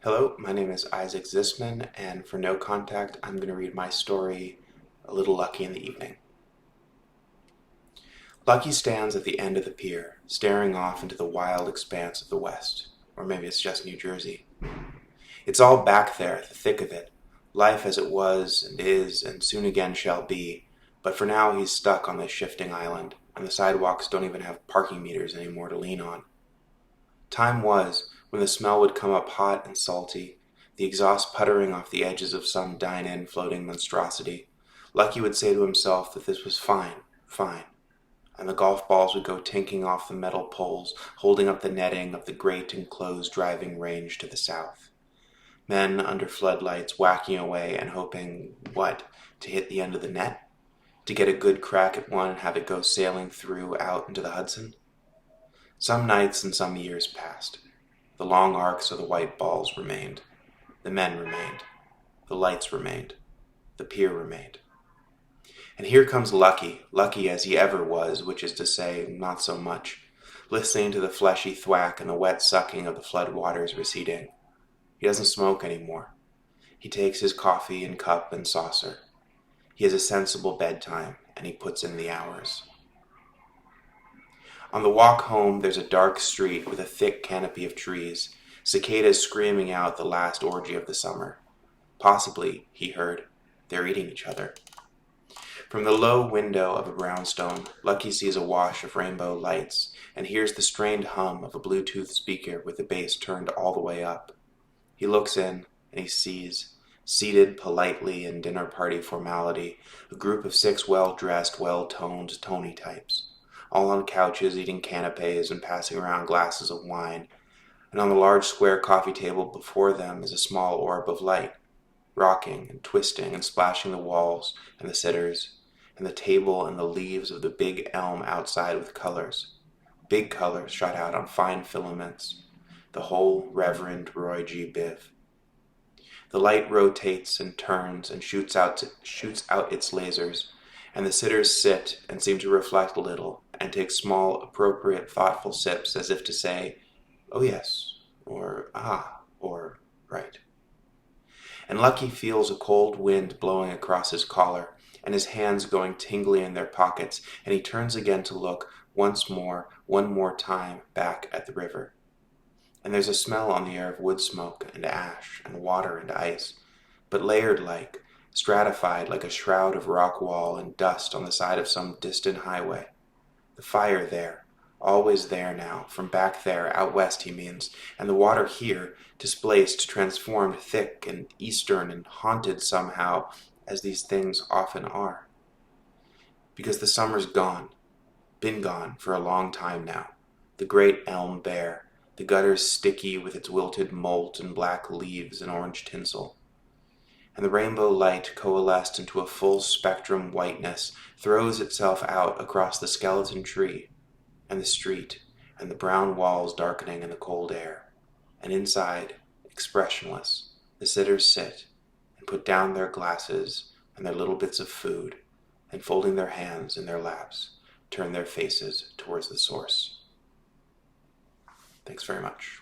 Hello, my name is Isaac Zisman, and for No Contact, I'm going to read my story, A Little Lucky in the Evening. Lucky stands at the end of the pier, staring off into the wild expanse of the West. Or maybe it's just New Jersey. It's all back there, the thick of it, life as it was and is and soon again shall be, but for now he's stuck on this shifting island, and the sidewalks don't even have parking meters anymore to lean on. Time was when the smell would come up hot and salty, the exhaust puttering off the edges of some dine-in floating monstrosity. Lucky would say to himself that this was fine, fine, and the golf balls would go tinking off the metal poles, holding up the netting of the great enclosed driving range to the south. Men under floodlights whacking away and hoping, what, to hit the end of the net? To get a good crack at one and have it go sailing through out into the Hudson? Some nights and some years passed. The long arcs of the white balls remained. The men remained. The lights remained. The pier remained. And here comes Lucky, lucky as he ever was, which is to say, not so much, listening to the fleshy thwack and the wet sucking of the flood waters receding. He doesn't smoke anymore. He takes his coffee in cup and saucer. He has a sensible bedtime, and he puts in the hours. On the walk home, there's a dark street with a thick canopy of trees, cicadas screaming out the last orgy of the summer. Possibly, he heard, they're eating each other. From the low window of a brownstone, Lucky sees a wash of rainbow lights and hears the strained hum of a Bluetooth speaker with the bass turned all the way up. He looks in, and he sees, seated politely in dinner party formality, a group of 6 well-dressed, well-toned Tony types, all on couches eating canapes and passing around glasses of wine, and on the large square coffee table before them is a small orb of light, rocking and twisting and splashing the walls and the sitters, and the table and the leaves of the big elm outside with colors, big colors shot out on fine filaments, the whole Reverend Roy G. Biv. The light rotates and turns and shoots out its lasers, and the sitters sit and seem to reflect a little and take small, appropriate, thoughtful sips as if to say, oh yes, or ah, or right. And Lucky feels a cold wind blowing across his collar, and his hands going tingly in their pockets, and he turns again to look once more, one more time, back at the river. And there's a smell on the air of wood smoke and ash and water and ice, but layered like, stratified like a shroud of rock wall and dust on the side of some distant highway. The fire there, always there now, from back there, out west he means, and the water here, displaced, transformed, thick and eastern and haunted somehow, as these things often are. Because the summer's gone, been gone for a long time now, the great elm bare, the gutters sticky with its wilted mold and black leaves and orange tinsel. And the rainbow light, coalesced into a full spectrum whiteness, throws itself out across the skeleton tree, and the street, and the brown walls darkening in the cold air. And inside, expressionless, the sitters sit, and put down their glasses and their little bits of food, and folding their hands in their laps, turn their faces towards the source. Thanks very much.